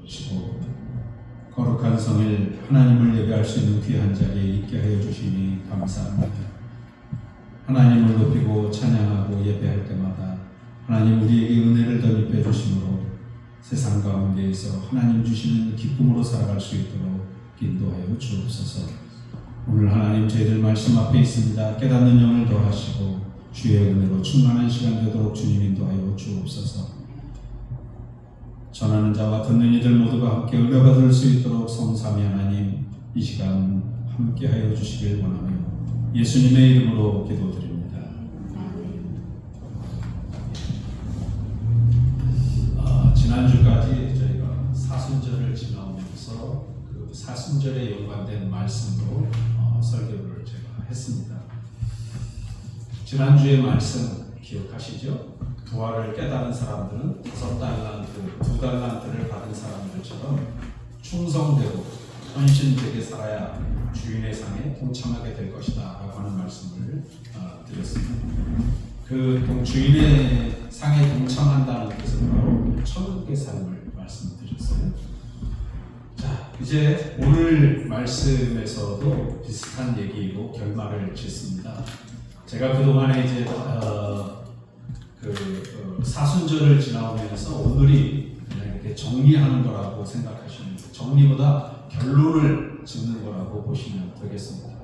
주시고 거룩한 성일 하나님을 예배할 수 있는 귀한 자리에 있게 하여 주시니 감사합니다. 하나님을 높이고 찬양하고 예배할 때마다 하나님 우리에게 은혜를 덧입혀 주심으로 세상 가운데에서 하나님 주시는 기쁨으로 살아갈 수 있도록 인도하여 주옵소서. 오늘 하나님 저희들 말씀 앞에 있습니다. 깨닫는 영을 더하시고 주의 은혜로 충만한 시간 되도록 주님 인도하여 주옵소서. 전하는 자와 듣는 이들 모두가 함께 은혜받을 수 있도록 성삼위 하나님 이 시간 함께하여 주시길 원하며 예수님의 이름으로 기도드립니다. 지난주까지 저희가 사순절을 지나오면서 그 사순절에 연관된 말씀으로 설교를 제가 했습니다. 지난주의 말씀 기억하시죠? 부활을 깨달은 사람들은 5달란트, 2달란트를 받은 사람들처럼 충성되고 헌신되게 살아야 주인의 상에 동참하게 될 것이다 라고 하는 말씀을 드렸습니다. 그 주인의 상에 동참한다는 뜻은 바로 천국의 삶을 말씀드렸어요. 자, 이제 오늘 말씀에서도 비슷한 얘기로 결말을 짓습니다. 제가 그동안에 이제 사순절을 지나오면서 오늘이 그냥 이렇게 정리하는 거라고 생각하시면 돼요. 정리보다 결론을 짓는 거라고 보시면 되겠습니다.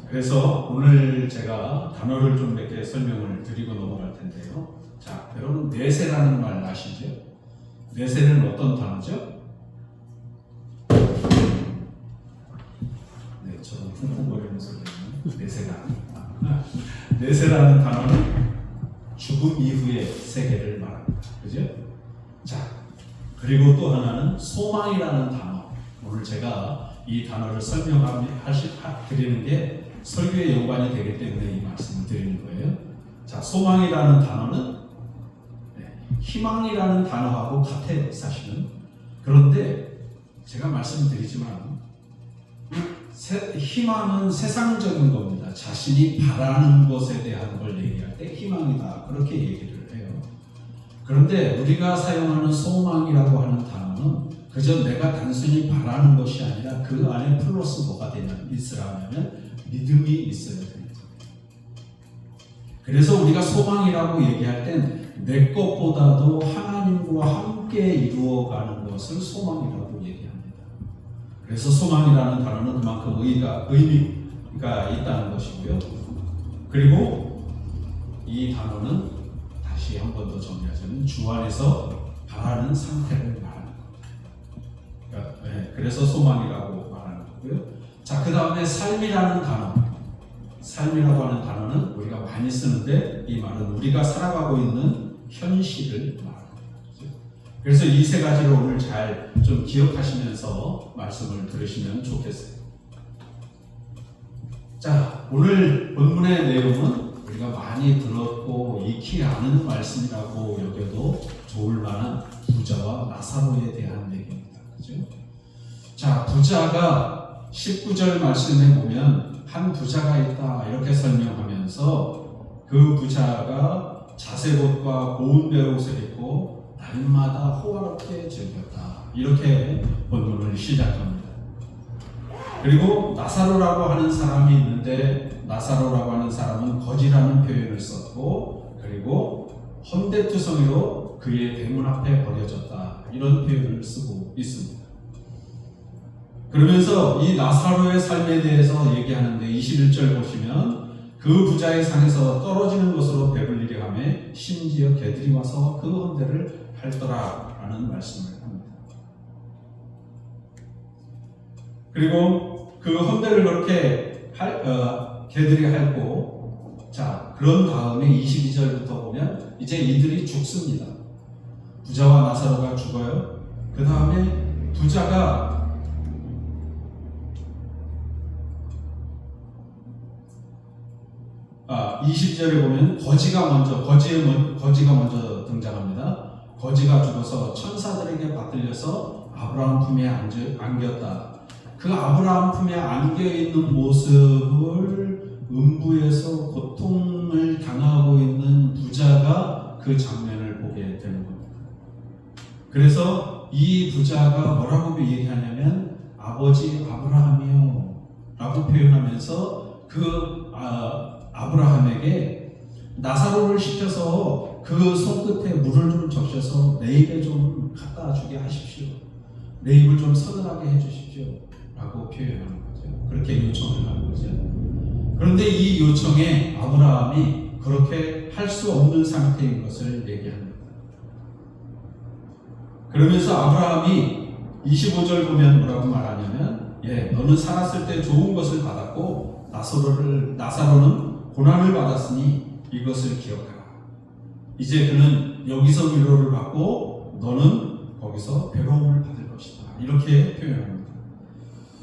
그래서 오늘 제가 단어를 좀 몇 개 설명을 드리고 넘어갈 텐데요. 자, 여러분 내세라는 말 아시죠? 내세는 어떤 단어죠? 네, 저도 쿵쿵거리는 소리는 내세가 내세라는 단어는 죽음 이후의 세계를 말합니다. 그죠? 자, 그리고 또 하나는 소망이라는 단어. 오늘 제가 이 단어를 드리는 게 설교에 연관이 되기 때문에 이 말씀을 드리는 거예요. 자, 소망이라는 단어는 희망이라는 단어하고 같아요, 사실은. 그런데 제가 말씀드리지만 희망은 세상적인 겁니다. 자신이 바라는 것에 대한 걸 얘기할 때 희망이다, 그렇게 얘기를 해요. 그런데 우리가 사용하는 소망이라고 하는 단어는 그저 내가 단순히 바라는 것이 아니라 그 안에 플러스 뭐가 있으라면 믿음이 있어야 됩니다. 그래서 우리가 소망이라고 얘기할 땐 내 것보다도 하나님과 함께 이루어가는 것을 소망이라고 얘기합니다. 그래서 소망이라는 단어는 그만큼 의미가 있다는 것이고요. 그리고 이 단어는 다시 한 번 더 정리하자면 주 안에서 바라는 상태를 말하는 겁니다. 그래서 소망이라고 말하는 거고요. 자, 그 다음에 삶이라는 단어. 삶이라고 하는 단어는 우리가 많이 쓰는데 이 말은 우리가 살아가고 있는 현실을 말하는 거죠. 그래서 이 세 가지를 오늘 잘 좀 기억하시면서 말씀을 들으시면 좋겠어요. 자, 오늘 본문의 내용은 우리가 많이 들었고 익히 아는 말씀이라고 여겨도 좋을 만한 부자와 나사로에 대한 얘기입니다. 그죠? 자, 부자가 19절 말씀에 보면 한 부자가 있다 이렇게 설명하면서 그 부자가 자색옷과 고운 배옷을 입고 날마다 호화롭게 즐겼다 이렇게 본문을 시작합니다. 그리고 나사로라고 하는 사람이 있는데 나사로라고 하는 사람은 거지라는 표현을 썼고 그리고 헌데투성이로 그의 대문 앞에 버려졌다 이런 표현을 쓰고 있습니다. 그러면서 이 나사로의 삶에 대해서 얘기하는데 21절 보시면 그 부자의 상에서 떨어지는 것으로 배불리게 하며 심지어 개들이 와서 그 헌대를 핥더라 라는 말씀을 합니다. 그리고 그 헌대를 그렇게 개들이 핥고 자, 그런 다음에 22절부터 보면 이제 이들이 죽습니다. 부자와 나사로가 죽어요. 그 다음에 부자가 20절에 보면 거지가 먼저 등장합니다. 거지가 죽어서 천사들에게 받들려서 아브라함 품에 안겼다. 그 아브라함 품에 안겨있는 모습을 음부에서 고통을 당하고 있는 부자가 그 장면을 보게 되는 겁니다. 그래서 이 부자가 뭐라고 얘기하냐면 아버지 아브라함이요 라고 표현하면서 그 아브라함에게 나사로를 시켜서 그 손끝에 물을 좀 적셔서 내 입에 좀 갖다 주게 하십시오. 내 입을 좀 서늘하게 해주십시오 라고 표현하는 거죠. 그렇게 요청을 하는 거죠. 그런데 이 요청에 아브라함이 그렇게 할 수 없는 상태인 것을 얘기합니다. 그러면서 아브라함이 25절 보면 뭐라고 말하냐면 너는 살았을 때 좋은 것을 받았고 나사로는 고난을 받았으니 이것을 기억하라. 이제 그는 여기서 위로를 받고 너는 거기서 괴로움을 받을 것이다. 이렇게 표현합니다.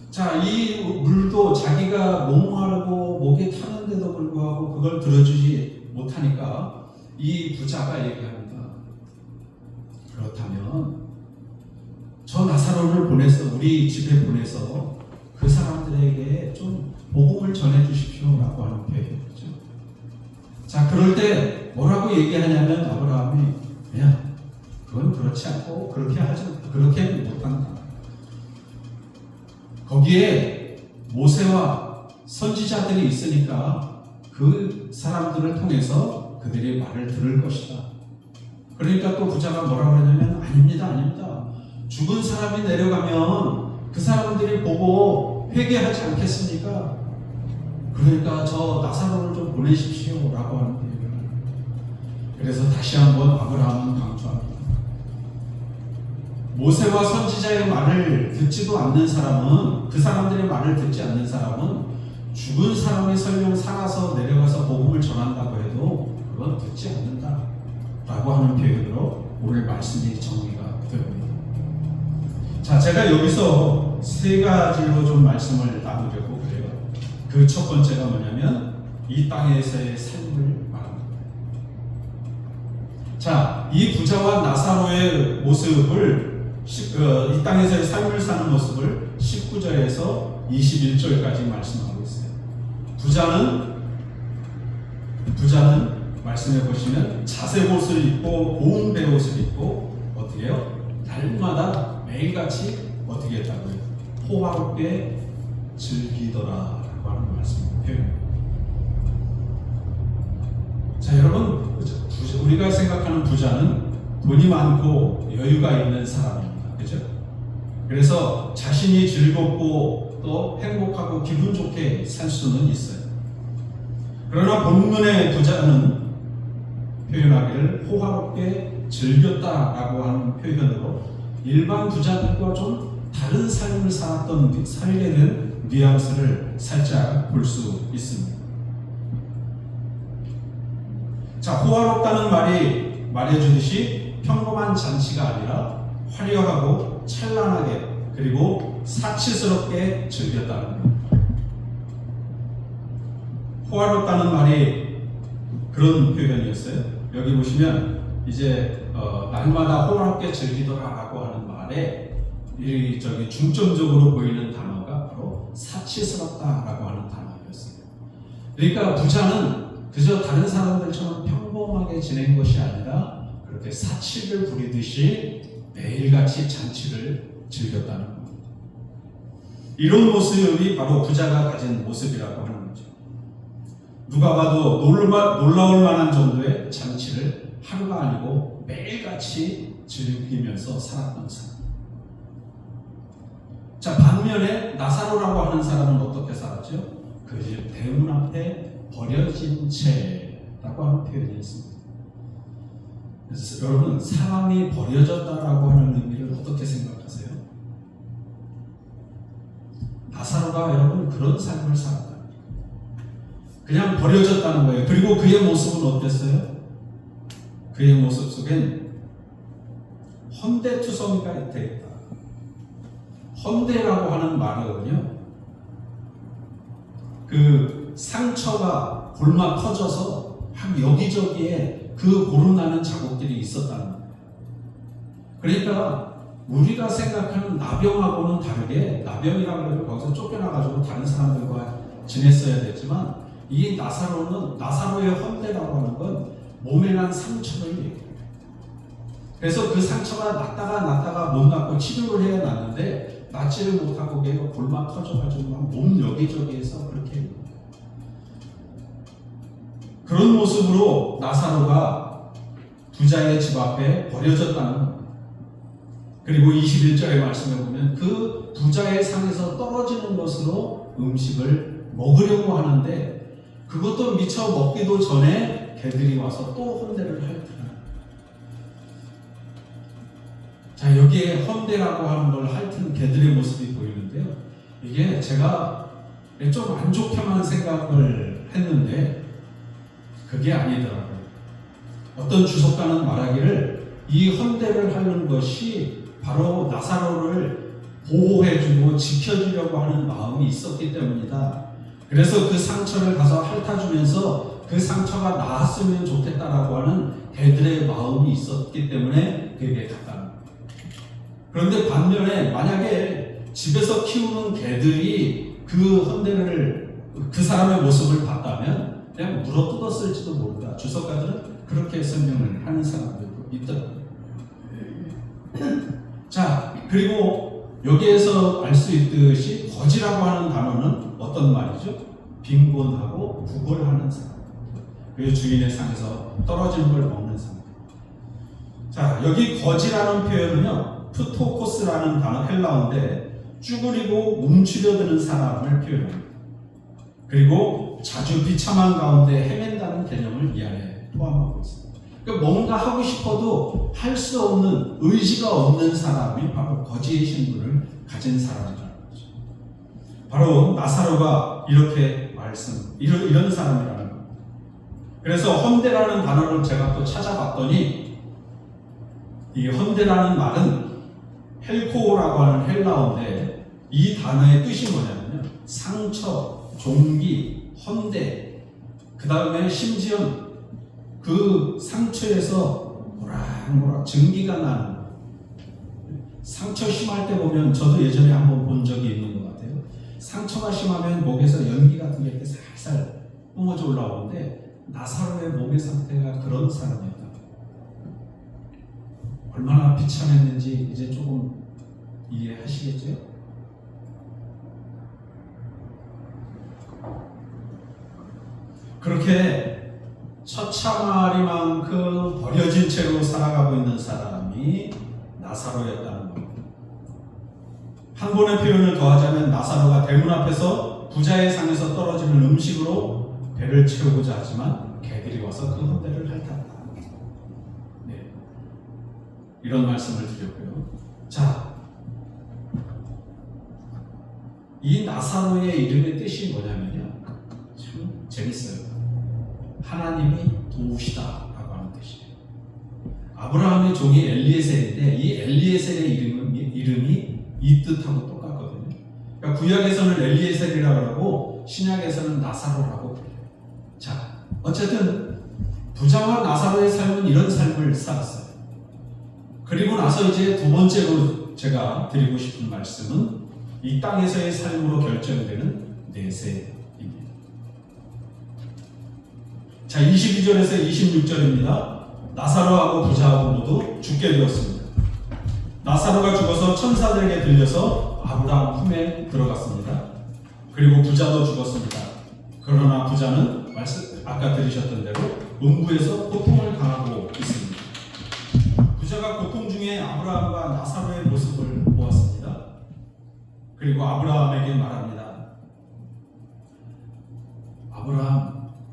자, 이 물도 자기가 목마르고 목이 타는데도 불구하고 그걸 들어주지 못하니까 이 부자가 얘기합니다. 그렇다면 저 나사로를 보내서 우리 집에 보내서 그 사람들에게 좀 복음을 전해 주십시오 라고 하는 표현이죠. 자, 그럴 때 뭐라고 얘기하냐면 아브라함이 그건 그렇지 않고 그렇게 못한다. 거기에 모세와 선지자들이 있으니까 그 사람들을 통해서 그들의 말을 들을 것이다. 그러니까 또 부자가 뭐라고 하냐면 아닙니다. 죽은 사람이 내려가면 그 사람들이 보고 회개하지 않겠습니까? 그러니까 저 나사로를 좀 보내십시오 라고 하는 거예요. 그래서 다시 한번 아브라함은 강조합니다. 모세와 선지자의 말을 듣지도 않는 사람은, 그 사람들의 말을 듣지 않는 사람은 죽은 사람이 설령 살아서 내려가서 복음을 전한다고 해도 그건 듣지 않는다 라고 하는 표현으로 오늘 말씀이 정리가 됩니다. 자, 제가 여기서 세 가지로 좀 말씀을 나누려고 그래요. 그 첫 번째가 뭐냐면 이 땅에서의 삶을 말합니다. 자, 이 부자와 나사로의 모습을 이 땅에서의 삶을 사는 모습을 19절에서 21절까지 말씀하고 있어요. 부자는 말씀해 보시면 자색 옷을 입고 고운 베옷을 입고 어떻게 해요? 날마다 매일같이 어떻게 했다고요? 호화롭게 즐기더라 라고 하는 말씀이에요. 자, 여러분, 우리가 생각하는 부자는 돈이 많고 여유가 있는 사람입니다. 그죠? 그래서 자신이 즐겁고 또 행복하고 기분 좋게 살 수는 있어요. 그러나 본문의 부자는 표현하기를 호화롭게 즐겼다라고 하는 표현으로 일반 부자들과 좀 다른 삶을 살게 된 뉘앙스를 살짝 볼 수 있습니다. 자, 호화롭다는 말이 말해주듯이 평범한 잔치가 아니라 화려하고 찬란하게 그리고 사치스럽게 즐겼다는 겁니다. 호화롭다는 말이 그런 표현이었어요. 여기 보시면 이제 날마다 호화롭게 즐기더라라고 하는 말에 중점적으로 보이는 단어가 바로 사치스럽다라고 하는 단어였어요. 그러니까 부자는 그저 다른 사람들처럼 평범하게 지낸 것이 아니라 그렇게 사치를 부리듯이 매일같이 잔치를 즐겼다는 겁니다. 이런 모습이 바로 부자가 가진 모습이라고 하는 거죠. 누가 봐도 놀라울 만한 정도의 잔치를 하루가 아니고 매일같이 즐기면서 살았던 사람. 자, 반면에 나사로라고 하는 사람은 어떻게 살았죠? 그 집 대문 앞에 버려진 채라고 하는 표현이 있습니다. 그래서 여러분, 사람이 버려졌다라고 하는 의미를 어떻게 생각하세요? 나사로가 여러분 그런 삶을 살았다. 그냥 버려졌다는 거예요. 그리고 그의 모습은 어땠어요? 그의 모습 속엔 헌데투성이가 있다. 헌데라고 하는 말은요, 그 상처가 골마 터져서 여기저기에 그 고름나는 자국들이 있었다는 거예요. 그러니까 우리가 생각하는 나병하고는 다르게, 나병이라고 해도 거기서 쫓겨나가지고 다른 사람들과 지냈어야 됐지만, 이 나사로의 헌데라고 하는 건 몸에 난 상처를 얘기해요. 그래서 그 상처가 났다가 못 낫고 치료를 해야 낫는데 낫지를 못하고 걔가 골마 터져가지고 막 몸 여기저기에서 그렇게 해요. 그런 모습으로 나사로가 부자의 집 앞에 버려졌다는 겁니다. 그리고 21절의 말씀에 보면 그 부자의 상에서 떨어지는 것으로 음식을 먹으려고 하는데 그것도 미처 먹기도 전에 개들이 와서 또 헌대를 핥더라. 자, 여기에 헌대라고 하는 걸 핥은 개들의 모습이 보이는데요. 이게 제가 좀 안 좋게만 생각을 했는데 그게 아니더라고요. 어떤 주석가는 말하기를 이 헌대를 하는 것이 바로 나사로를 보호해주고 지켜주려고 하는 마음이 있었기 때문이다. 그래서 그 상처를 가서 핥아주면서 그 상처가 나았으면 좋겠다라고 하는 개들의 마음이 있었기 때문에 그게 갔다는 거예요. 그런데 반면에 만약에 집에서 키우는 개들이 그 헌대를 그 사람의 모습을 봤다면 그냥 물어뜯었을지도 모른다. 주석가들은 그렇게 설명을 하는 사람들도 있더라고요. 자, 그리고 여기에서 알 수 있듯이 거지라고 하는 단어는 어떤 말이죠? 빈곤하고 구걸하는 사람. 그리고 주인의 상에서 떨어진 걸 먹는 사람. 자, 여기 거지라는 표현은요, 프토코스라는 단어 헬라어인데 쭈그리고 움츠려드는 사람을 표현합니다. 그리고 자주 비참한 가운데 헤맨다는 개념을 이 안에 포함하고 있습니다. 그러니까 뭔가 하고 싶어도 할 수 없는, 의지가 없는 사람이 바로 거지의 신분을 가진 사람이라는 거죠. 바로 나사로가 이렇게 이런 사람이라는 겁니다. 그래서 헌대라는 단어를 제가 또 찾아봤더니 이 헌대라는 말은 헬코라고 하는 헬라어인데 이 단어의 뜻이 뭐냐면요, 상처, 종기, 헌대, 그 다음에 심지어 그 상처에서 모락모락 증기가 나는 거예요. 상처 심할 때 보면 저도 예전에 한번 본 적이 있는 것 같아요. 상처가 심하면 목에서 연기 같은 게 이렇게 살살 뿜어져 올라오는데 나사로의 몸의 상태가 그런 사람이었다. 얼마나 비참했는지 이제 조금 이해하시겠죠? 그렇게 처참하리만큼 버려진 채로 살아가고 있는 사람이 나사로였다는 겁니다. 한 번의 표현을 더하자면 나사로가 대문 앞에서 부자의 상에서 떨어지는 음식으로 배를 채우고자 하지만 개들이 와서 그 헌대를 핥았다. 네, 이런 말씀을 드렸고요. 자, 이 나사로의 이름의 뜻이 뭐냐면요, 참 재밌어요. 하나님이 도우시다라고 하는 뜻이에요. 아브라함의 종이 엘리에셀인데 이 엘리에셀의 이름이 이 뜻하고 똑같거든요. 그러니까 구약에서는 엘리에셀이라고 하고 신약에서는 나사로라고 불려요. 자, 어쨌든 부자와 나사로의 삶은 이런 삶을 살았어요. 그리고 나서 이제 두 번째로 제가 드리고 싶은 말씀은 이 땅에서의 삶으로 결정되는 내세입니다. 자, 22절에서 26절입니다. 나사로하고 부자하고 모두 죽게 되었습니다. 나사로가 죽어서 천사들에게 들려서 아브라함 품에 들어갔습니다. 그리고 부자도 죽었습니다. 그러나 부자는 아까 들으셨던 대로 음부에서 고통을 당하고 있습니다. 부자가 고통 중에 아브라함과 나사로의 모습을 보았습니다. 그리고 아브라함에게 말합니다.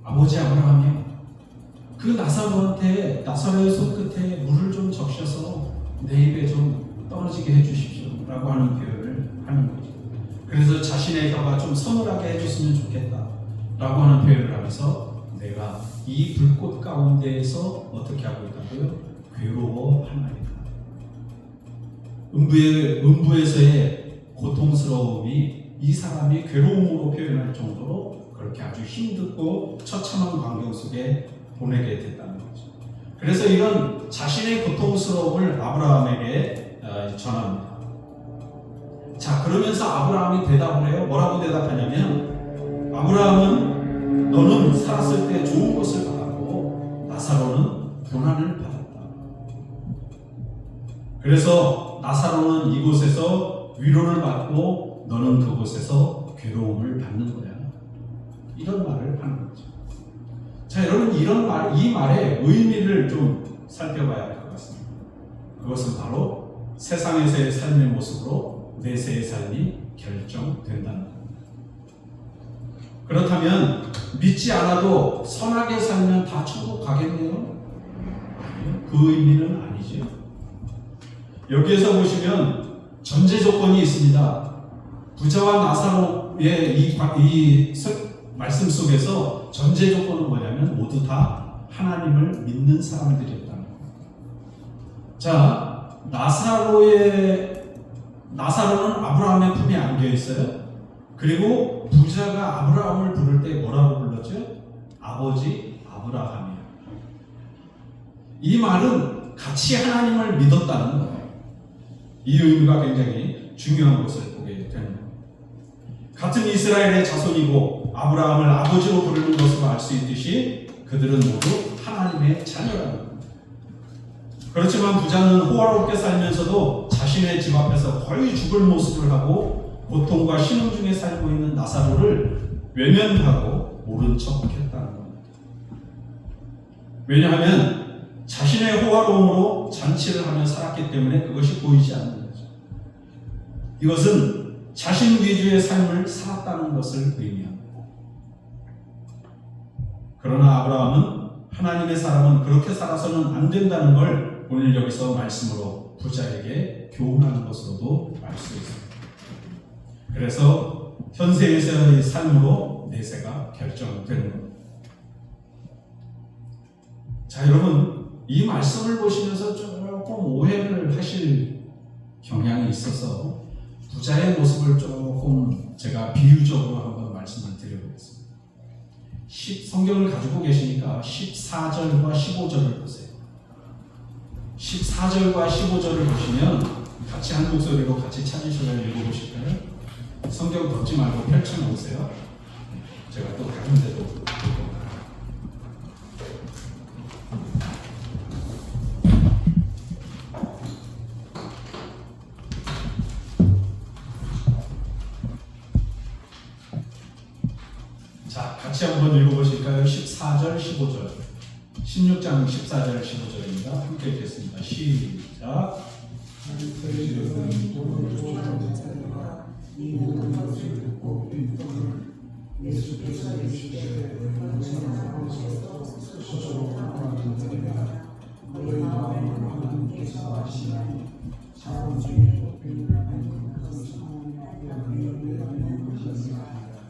아버지 아브라함이요, 그 나사로의 손끝에 물을 좀 적셔서 내 입에 좀 떨어지게 해주십시오 라고 하는 표현을 하는 거죠. 그래서 자신의 혀가 좀 서늘하게 해줬으면 좋겠다 라고 하는 표현을 하면서 내가 이 불꽃 가운데에서 어떻게 하고 있다고요? 괴로워하나이다. 음부에서의 고통스러움이 이 사람이 괴로움으로 표현할 정도로 그렇게 아주 힘들고 처참한 광경 속에 보내게 됐다는 거죠. 그래서 이런 자신의 고통스러움을 아브라함에게 전합니다. 자, 그러면서 아브라함이 대답을 해요. 뭐라고 대답하냐면, 아브라함은 너는 살았을 때 좋은 것을 받았고 나사로는 고난을 받았다. 그래서 나사로는 이곳에서 위로를 받고 너는 그곳에서 괴로움을 받는 거야. 이런 말을 하는 거죠. 자, 여러분, 이 말의 의미를 좀 살펴봐야 할 것 같습니다. 그것은 바로 세상에서의 삶의 모습으로 내세의 삶이 결정된다는 겁니다. 그렇다면 믿지 않아도 선하게 살면 다 천국 가겠네요? 아니요. 그 의미는 아니죠. 여기에서 보시면 전제 조건이 있습니다. 부자와 나사로의 이 말씀 속에서 전제 조건은 뭐냐면 모두 다 하나님을 믿는 사람들이었다는 겁니다. 자, 나사로는 아브라함의 품에 안겨 있어요. 그리고 부자가 아브라함을 부를 때 뭐라고 불렀죠? 아버지 아브라함이요. 이 말은 같이 하나님을 믿었다는 거예요. 이 의미가 굉장히 중요한 것을 보게 되는 겁니다. 같은 이스라엘의 자손이고 아브라함을 아버지로 부르는 것으로 알 수 있듯이 그들은 모두 하나님의 자녀라는 겁니다. 그렇지만 부자는 호화롭게 살면서도 자신의 집 앞에서 거의 죽을 모습을 하고 고통과 신음 중에 살고 있는 나사로를 외면하고 모른 척 했다는 겁니다. 왜냐하면 자신의 호화로움으로 잔치를 하며 살았기 때문에 그것이 보이지 않는 거죠. 이것은 자신 위주의 삶을 살았다는 것을 의미합니다. 그러나 아브라함은 하나님의 사람은 그렇게 살아서는 안 된다는 걸 오늘 여기서 말씀으로 부자에게 교훈하는 것으로도 알 수 있습니다. 그래서 현세에서의 삶으로 내세가 결정되는 겁니다. 자, 여러분, 이 말씀을 보시면서 조금 오해를 하실 경향이 있어서 부자의 모습을 조금 제가 비유적으로 한번 말씀을 드려보겠습니다. 성경을 가지고 계시니까 14절과 15절을 보세요. 14절과 15절을 보시면 같이 한 목소리로 같이 찾으셔서 읽어보실까요? 성경 덮지 말고 펼쳐놓으세요. 제가 또 다른 데도 볼 겁니다. 자, 같이 한번 읽어보실까요? 14절, 15절. 16장 14절, 15절입니다. 함께 읽겠습니다. 시작.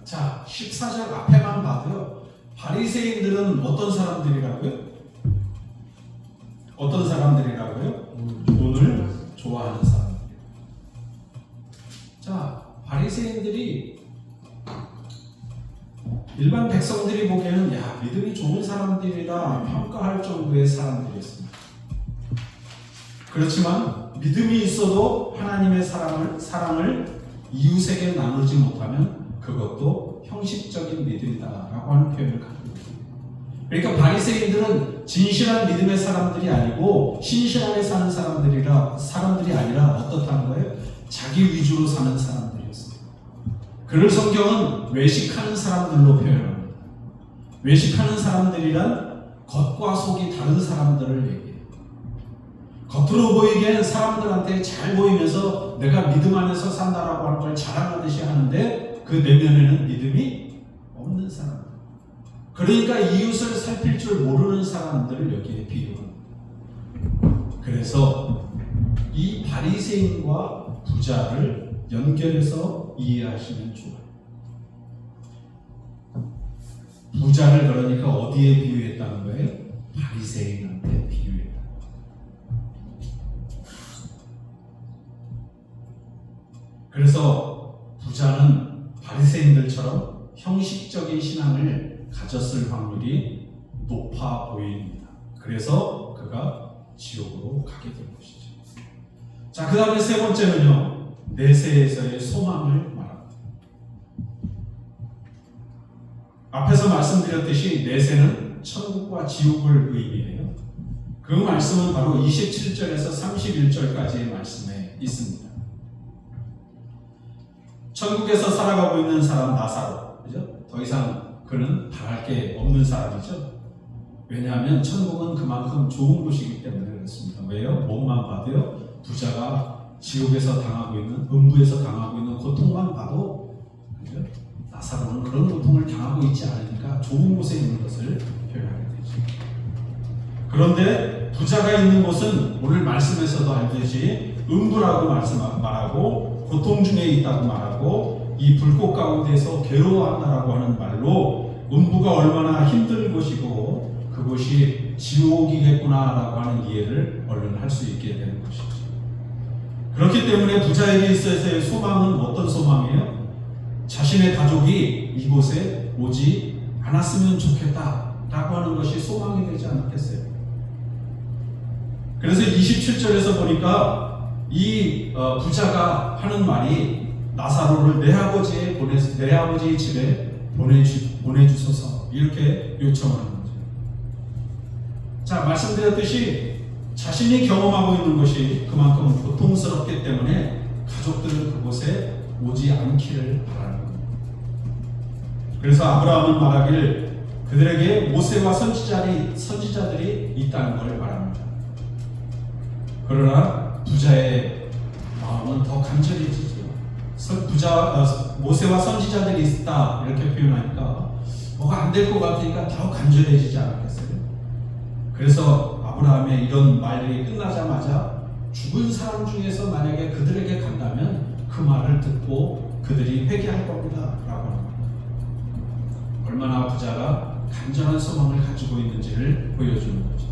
자, 14절 앞에만 봐도요, 바리새인들은 어떤 사람들이라고요? 어떤 사람들이라고요? 돈을 좋아하는 사람들. 자, 바리새인들이 일반 백성들이 보기에는 야, 믿음이 좋은 사람들이라 평가할 정도의 사람들이었습니다. 그렇지만 믿음이 있어도 하나님의 사랑을 이웃에게 나누지 못하면 그것도 형식적인 믿음이다라고 하는 표현을 갖고 있습니다. 그러니까 바리새인들은 진실한 믿음의 사람들이 아니고 신실하게 사는 사람들이 아니라 어떻다는 거예요? 자기 위주로 사는 사람들이었습니다. 그를 성경은 외식하는 사람들로 표현합니다. 외식하는 사람들이란 겉과 속이 다른 사람들을 얘기해요. 겉으로 보이기엔 사람들한테 잘 보이면서 내가 믿음 안에서 산다라고 하는 걸 자랑하듯이 하는데 그 내면에는 믿음이 없는 사람. 그러니까 이웃을 살필 줄 모르는 사람들을 여기에 비유합니다. 그래서 이 바리새인과 부자를 연결해서 이해하시면 좋아요. 부자를 그러니까 어디에 비유했다는 거예요? 바리새인한테 비유했다. 그래서 부자는 바리새인들처럼 형식적인 신앙을 가졌을 확률이 높아 보입니다. 그래서 그가 지옥으로 가게 된 것이죠. 자, 그 다음에 세 번째는요, 내세에서의 소망을 말합니다. 앞에서 말씀드렸듯이 내세는 천국과 지옥을 의미해요. 그 말씀은 바로 27절에서 31절까지의 말씀에 있습니다. 천국에서 살아가고 있는 사람 나사로, 그죠? 더 이상 그는 바랄 게 없는 사람이죠. 왜냐하면 천국은 그만큼 좋은 곳이기 때문에 그렇습니다. 왜요? 몸만 봐도요, 부자가 지옥에서 당하고 있는, 음부에서 당하고 있는 고통만 봐도, 그죠? 나사로는 그런 고통을 당하고 있지 않으니까 좋은 곳에 있는 것을 표현하게 되죠. 그런데 부자가 있는 곳은 오늘 말씀에서도 알듯이 음부라고 말하고 고통 중에 있다고 말하고 이 불꽃 가운데서 괴로워한다라고 하는 말로 음부가 얼마나 힘든 곳이고 그곳이 지옥이겠구나라고 하는 이해를 얼른 할 수 있게 되는 것이죠. 그렇기 때문에 부자에게 있어서의 소망은 어떤 소망이에요? 자신의 가족이 이곳에 오지 않았으면 좋겠다라고 하는 것이 소망이 되지 않았겠어요? 그래서 27절에서 보니까 이 부자가 하는 말이 나사로를 내 아버지의 집에 보내주소서 이렇게 요청하는 거죠. 자, 말씀드렸듯이 자신이 경험하고 있는 것이 그만큼 고통스럽기 때문에 가족들은 그곳에 오지 않기를 바라는 겁니다. 그래서 아브라함은 말하길 그들에게 모세와 선지자들이 있다는 걸 말합니다. 그러나 부자의 마음은 더 간절해지죠. 모세와 선지자들이 있다 이렇게 표현하니까 뭐가 안 될 것 같으니까 더 간절해지지 않았겠어요? 그래서 아브라함의 이런 말이 끝나자마자 죽은 사람 중에서 만약에 그들에게 간다면 그 말을 듣고 그들이 회개할 겁니다 라고 합니다. 얼마나 부자가 간절한 소망을 가지고 있는지를 보여주는 거죠.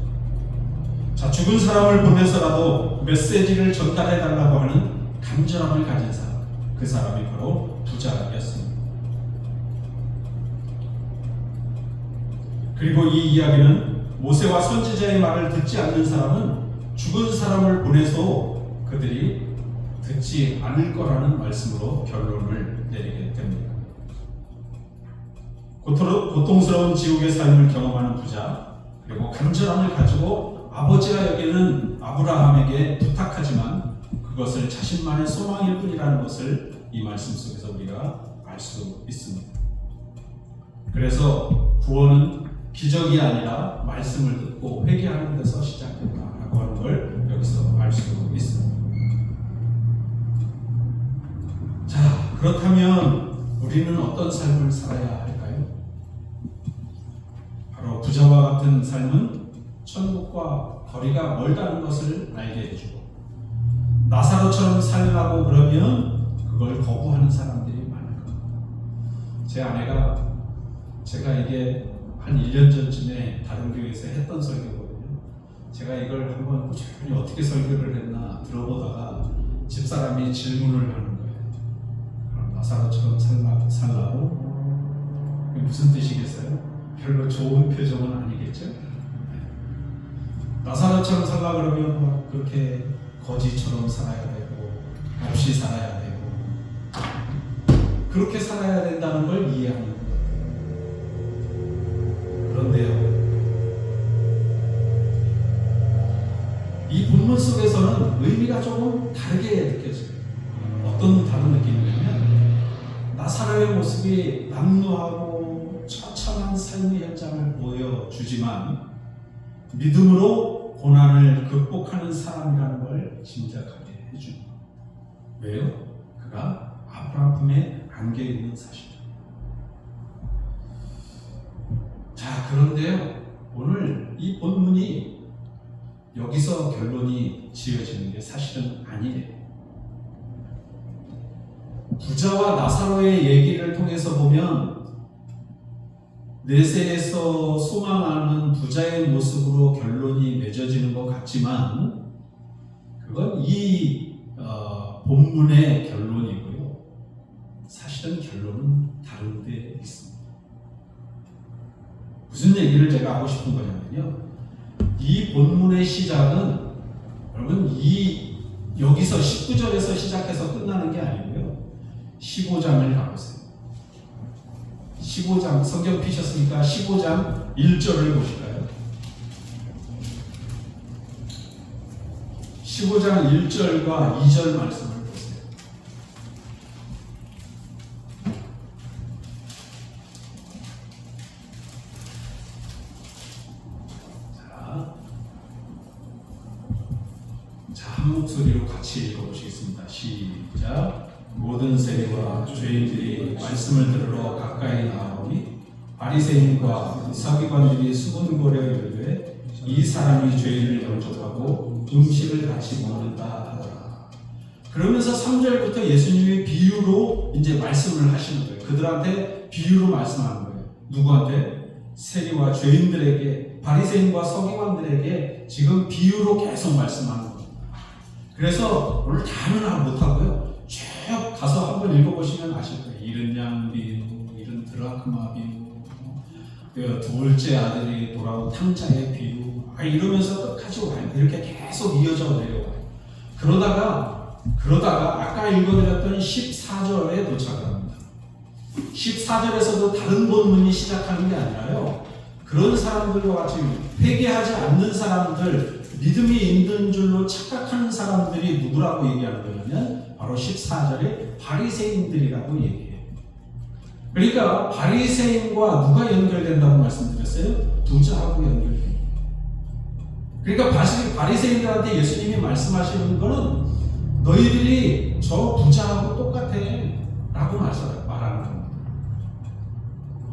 자, 죽은 사람을 보내서라도 메시지를 전달해 달라고 하는 간절함을 가진 사람, 그 사람이 바로 부자였습니다. 그리고 이 이야기는 모세와 선지자의 말을 듣지 않는 사람은 죽은 사람을 보내서 그들이 듣지 않을 거라는 말씀으로 결론을 내리게 됩니다. 고통스러운 지옥의 삶을 경험하는 부자, 그리고 간절함을 가지고 아버지가 여기는 아브라함에게 부탁하지만 그것을 자신만의 소망일 뿐이라는 것을 이 말씀 속에서 우리가 알 수 있습니다. 그래서 구원은 기적이 아니라 말씀을 듣고 회개하는 데서 시작된다라고 하는 걸 여기서 알 수 있습니다. 자, 그렇다면 우리는 어떤 삶을 살아야 할까요? 바로 부자와 같은 삶은 천국과 거리가 멀다는 것을 알게 해주고 나사로처럼 살라고 그러면 그걸 거부하는 사람들이 많을 겁니다. 제 아내가 제가 이게 한 1년 전쯤에 다른 교회에서 했던 설교거든요. 제가 이걸 한번 꾸준히 어떻게 설교를 했나 들어보다가 집사람이 질문을 하는 거예요. 그럼 나사로처럼 살라고? 이게 무슨 뜻이겠어요? 별로 좋은 표정은 아니겠죠? 나사로처럼 살라 그러면 막 그렇게 거지처럼 살아야 되고 없이 살아야 되고 그렇게 살아야 된다는 걸 이해하는 거예요. 그런데요, 이 본문 속에서는 의미가 조금 다르게 느껴져요. 어떤 다른 느낌이냐면 나사로의 모습이 남루하고 처참한 삶의 현장을 보여주지만 믿음으로 고난을 극복하는 사람이라는 걸 짐작하게 해줍니다. 왜요? 그가 아브라함 품에 안겨 있는 사실이죠. 자, 그런데요, 오늘 이 본문이 여기서 결론이 지어지는 게 사실은 아니래요. 부자와 나사로의 얘기를 통해서 보면 내세에서 소망하는 부자의 모습으로 결론이 맺어지는 것 같지만 그건 이 본문의 결론이고요. 사실은 결론은 다른 데 있습니다. 무슨 얘기를 제가 하고 싶은 거냐면요, 이 본문의 시작은 여러분 여기서 19절에서 시작해서 끝나는 게 아니고요, 15장을 가보세요. 15장, 성경 피셨으니까 15장 1절을 보실까요? 15장 1절과 2절 말씀을 보세요. 자, 한 목소리로 같이 읽어보시겠습니다. 시작. 모든 세리와 죄인들이 말씀을 들으러 가까이 나아오니 바리새인과 서기관들이 수군거려 이르되 이 사람이 죄인을 영접하고 음식을 같이 먹는다 하더라. 그러면서 3절부터 예수님이 비유로 이제 말씀을 하시는 거예요. 그들한테 비유로 말씀하는 거예요. 누구한테? 세리와 죄인들에게, 바리새인과 서기관들에게 지금 비유로 계속 말씀하는 거예요. 그래서 오늘 다는 못하고요. 쭉 가서 한번 읽어보시면 아실 거예요. 이른 양 비유, 이른 드라크마 비유, 둘째 아들이 돌아온 탕자의 비유, 이러면서 끝까지 와요. 이렇게 계속 이어져 내려와요. 그러다가 아까 읽어드렸던 14절에 도착합니다. 14절에서도 다른 본문이 시작하는 게 아니라요. 그런 사람들과 같이 회개하지 않는 사람들, 믿음이 있는 줄로 착각하는 사람들이 누구라고 얘기하는 거냐면 바로 14절에 바리새인들이라고 얘기해요. 그러니까 바리새인과 누가 연결된다고 말씀드렸어요? 부자하고 연결돼요. 그러니까 바리새인들한테 예수님이 말씀하시는 거는 너희들이 저 부자하고 똑같아 라고 말하는 겁니다.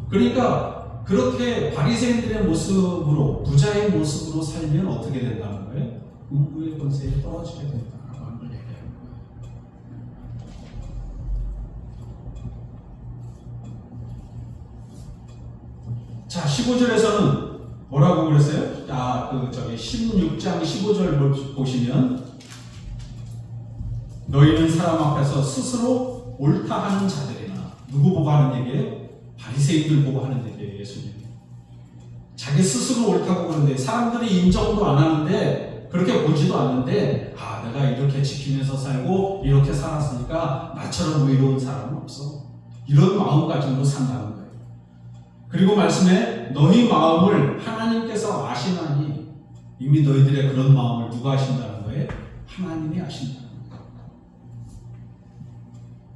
그러니까 그렇게 바리새인들의 모습으로, 부자의 모습으로 살면 어떻게 된다는 거예요? 음부의 권세에 떨어지게 된다라고 하는 걸 얘기하는 거예요. 자, 15절에서는 뭐라고 그랬어요? 16장 15절 보시면 너희는 사람 앞에서 스스로 옳다 하는 자들이나, 누구 보고 하는 얘기예요? 바리새인들 보고 하는 얘기예요. 예수님 자기 스스로 옳다고 그러는데 사람들이 인정도 안 하는데, 그렇게 보지도 않는데, 내가 이렇게 지키면서 살고 이렇게 살았으니까 나처럼 의로운 사람은 없어, 이런 마음가짐으로 산다는 거예요. 그리고 말씀에 너희 마음을 하나님께서 아시나니, 이미 너희들의 그런 마음을 누가 아신다는 거예요? 하나님이 아신다는 거예요.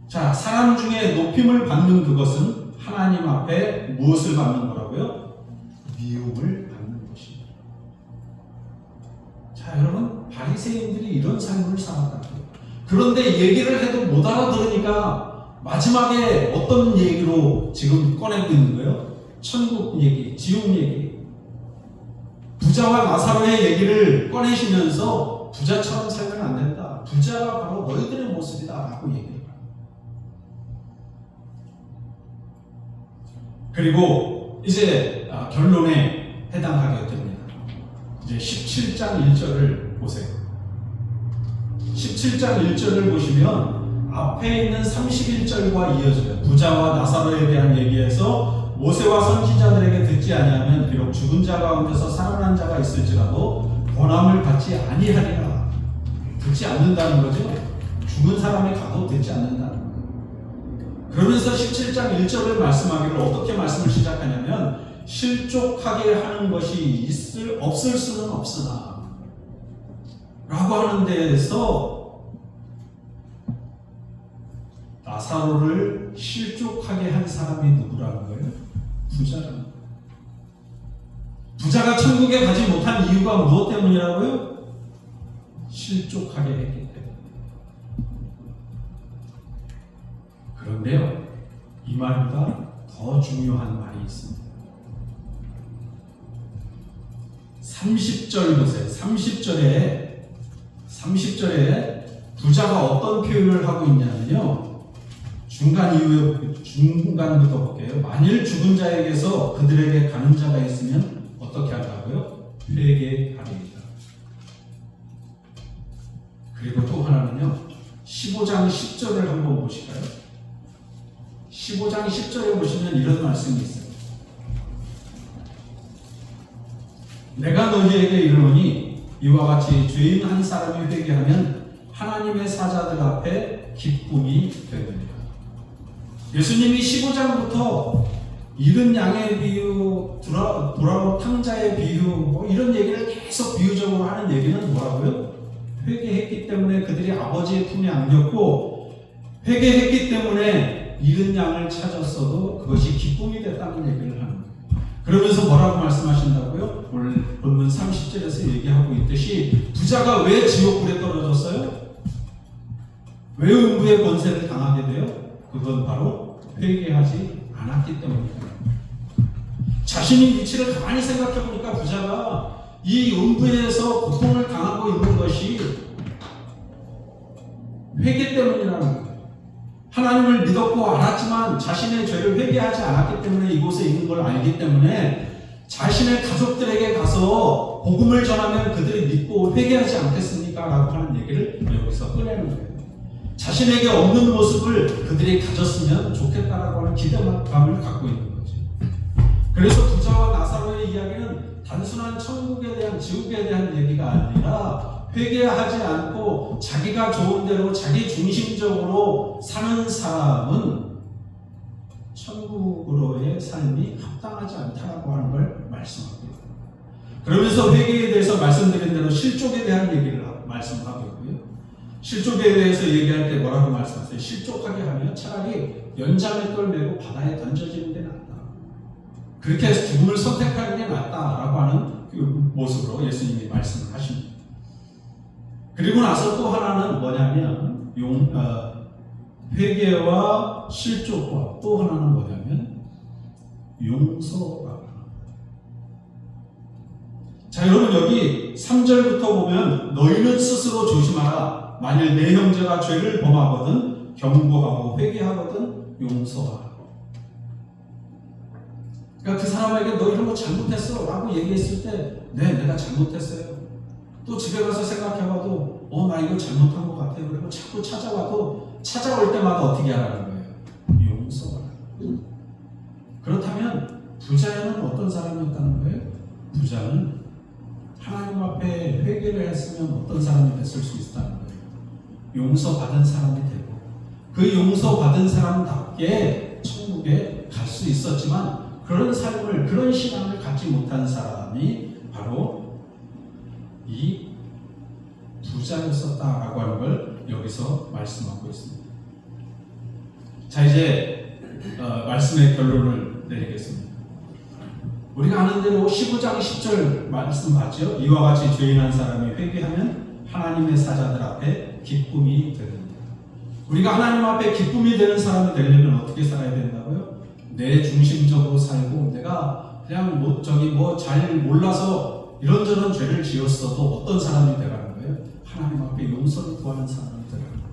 자, 사람 중에 높임을 받는 그것은 하나님 앞에 무엇을 받는 거라고요? 미움을 받는 것입니다. 자, 여러분, 바리새인들이 이런 삶을 살았다고요. 그런데 얘기를 해도 못 알아들으니까 마지막에 어떤 얘기로 지금 꺼내고 있는 거예요? 천국 얘기, 지옥 얘기, 부자와 나사로의 얘기를 꺼내시면서 부자처럼 살면 안 된다, 부자가 바로 너희들의 모습이다 라고 얘기해요. 그리고 이제 결론에 해당하게 됩니다. 이제 17장 1절을 보세요. 17장 1절을 보시면 앞에 있는 31절과 이어져요. 부자와 나사로에 대한 얘기에서 모세와 선지자들에게 듣지 아니하면 비록 죽은 자 가운데서 살아난 자가 있을지라도 권함을 받지 아니하리라. 듣지 않는다는 거죠. 죽은 사람이 가도 듣지 않는다는 거예요. 그러면서 17장 1절을 말씀하기를 어떻게 말씀을 시작하냐면, 실족하게 하는 것이 없을 수는 없으나 라고 하는 데에서 나사로를 실족하게 한 사람이 누구라는 거예요? 부자라는 거예요. 부자가 천국에 가지 못한 이유가 무엇 때문이라고요? 실족하게 했기 때문에. 그런데요, 이 말보다 더 중요한 말이 있습니다. 30절 보세요. 30절에 부자가 어떤 표현을 하고 있냐면요, 중간부터 볼게요. 만일 죽은 자에게서 그들에게 가는 자가 있으면 어떻게 한다고요? 회개하리이다. 그리고 또 하나는요, 15장 10절을 한번 보실까요? 15장 10절에 보시면 이런 말씀이 있어요. 내가 너희에게 이르노니 이와 같이 죄인 한 사람이 회개하면 하나님의 사자들 앞에 기쁨이 되느니라. 예수님이 15장부터 잃은 양의 비유, 돌아온 탕자의 비유, 이런 얘기를 계속 비유적으로 하는 얘기는 뭐라고요? 회개했기 때문에 그들이 아버지의 품에 안겼고, 회개했기 때문에 잃은 양을 찾았어도 그것이 기쁨이 됐다는 얘기를 하는 거예요. 그러면서 뭐라고 말씀하신다고요? 오늘 본문 30절에서 얘기하고 있듯이 부자가 왜 지옥불에 떨어졌어요? 왜 음부의 권세를 당하게 돼요? 그건 바로 회개하지 않았기 때문입니다. 자신의 위치를 가만히 생각해 보니까 부자가 이 음부에서 고통을 당하고 있는 것이 회개 때문이라는 거예요. 하나님을 믿었고 알았지만 자신의 죄를 회개하지 않았기 때문에 이곳에 있는 걸 알기 때문에 자신의 가족들에게 가서 복음을 전하면 그들이 믿고 회개하지 않겠습니까? 라고 하는 얘기를 여기서 꺼내는 거예요. 자신에게 없는 모습을 그들이 가졌으면 좋겠다라고 하는 기대감을 갖고 있는 거죠. 그래서 부자와 나사로의 이야기는 단순한 천국에 대한 지옥에 대한 얘기가 아니라 회개하지 않고 자기가 좋은 대로 자기 중심적으로 사는 사람은 천국으로의 삶이 합당하지 않다라고 하는 걸 말씀하고 있습니다. 그러면서 회개에 대해서 말씀드린 대로 실족에 대한 얘기를 말씀하고 있고요. 실족에 대해서 얘기할 때 뭐라고 말씀하세요? 실족하게 하면 차라리 연장의 걸 메고 바다에 던져지는 게 낫다. 그렇게 해서 죽음을 선택하는 게 낫다라고 하는 그 모습으로 예수님이 말씀을 하십니다. 그리고 나서 또 하나는 뭐냐면 회개와 실족과 또 하나는 뭐냐면 용서가. 자, 여러분 여기 3절부터 보면 너희는 스스로 조심하라. 만일 내 형제가 죄를 범하거든 경고하고 회개하거든 용서하라. 그러니까 그 사람에게 너 이런 거 잘못했어 라고 얘기했을 때 네, 내가 잘못했어요. 또 집에 가서 생각해봐도 나 이거 잘못한 것 같아요. 그리고 자꾸 찾아와도 찾아올 때마다 어떻게 하라는 거예요? 용서하라. 그렇다면 부자는 어떤 사람이었다는 거예요? 부자는 하나님 앞에 회개를 했으면 어떤 사람이 됐을 수 있다는 거예요. 용서받은 사람이 되고 그 용서받은 사람답게 천국에 갈 수 있었지만 그런 삶을, 그런 신앙을 갖지 못한 사람이 바로 이 부자였었다라고 하는 걸 여기서 말씀하고 있습니다. 자, 이제 말씀의 결론을 내리겠습니다. 우리가 아는 대로 15장 10절 말씀 맞죠? 이와 같이 죄인한 사람이 회개하면 하나님의 사자들 앞에 기쁨이 되는다. 우리가 하나님 앞에 기쁨이 되는 사람이 되려면 어떻게 살아야 된다고요? 내 중심적으로 살고 내가 그냥 잘 몰라서 이런저런 죄를 지었어도 어떤 사람이 되라는 거예요? 하나님 앞에 용서를 구하는 사람이 되라는 거예요.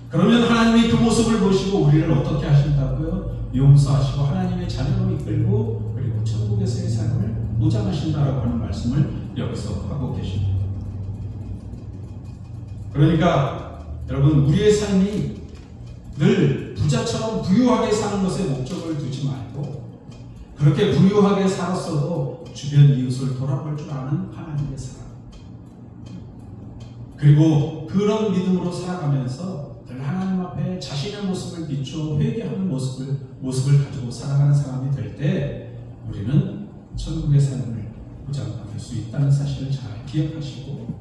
그러면 하나님이 그 모습을 보시고 우리를 어떻게 하신다고요? 용서하시고 하나님의 자녀로 이끌고 그리고 천국에서의 삶을 보장하신다라고 하는 말씀을 여기서 하고 계십니다. 그러니까 여러분 우리의 삶이 늘 부자처럼 부유하게 사는 것에 목적을 두지 말고 그렇게 부유하게 살았어도 주변 이웃을 돌아볼 줄 아는 하나님의 사랑, 그리고 그런 믿음으로 살아가면서 늘 하나님 앞에 자신의 모습을 비추어 회개하는 모습을 가지고 살아가는 사람이 될 때 우리는 천국의 삶을 보장받을 수 있다는 사실을 잘 기억하시고,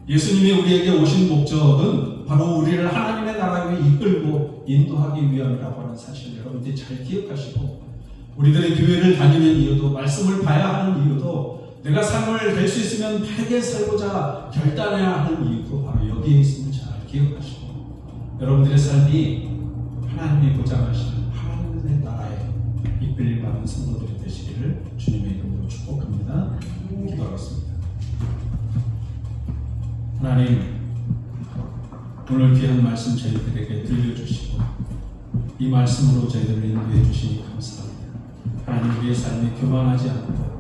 예수님이 우리에게 오신 목적은 바로 우리를 하나님의 나라에 이끌고 인도하기 위함이라고 하는 사실을 여러분들이 잘 기억하시고, 우리들의 교회를 다니는 이유도, 말씀을 봐야 하는 이유도, 내가 삶을 될 수 있으면 바르게 살고자 결단해야 하는 이유도 바로 여기에 있음을 잘 기억하시고, 여러분들의 삶이 하나님이 보장하시는 하나님의 나라에 이끌림받는 성도들이 되시기를 주님의 이름으로 축복합니다. 기도하겠습니다. 하나님, 오늘 귀한 말씀 저희들에게 들려주시고 이 말씀으로 저희들을 인도해 주시니 감사합니다. 하나님, 우리의 삶이 교만하지 않고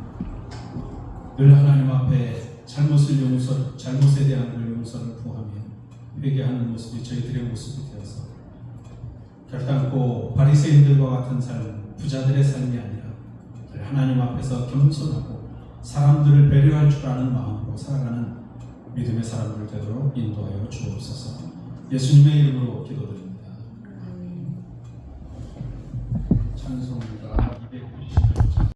늘 하나님 앞에 잘못에 대한 용서를 구하며 회개하는 모습이 저희들의 모습이 되어서 결단코 바리새인들과 같은 삶, 부자들의 삶이 아니라 늘 하나님 앞에서 겸손하고 사람들을 배려할 줄 아는 마음으로 살아가는 믿음의 사람들 되도록 인도하여 주옵소서. 예수님의 이름으로 기도드립니다. 찬송가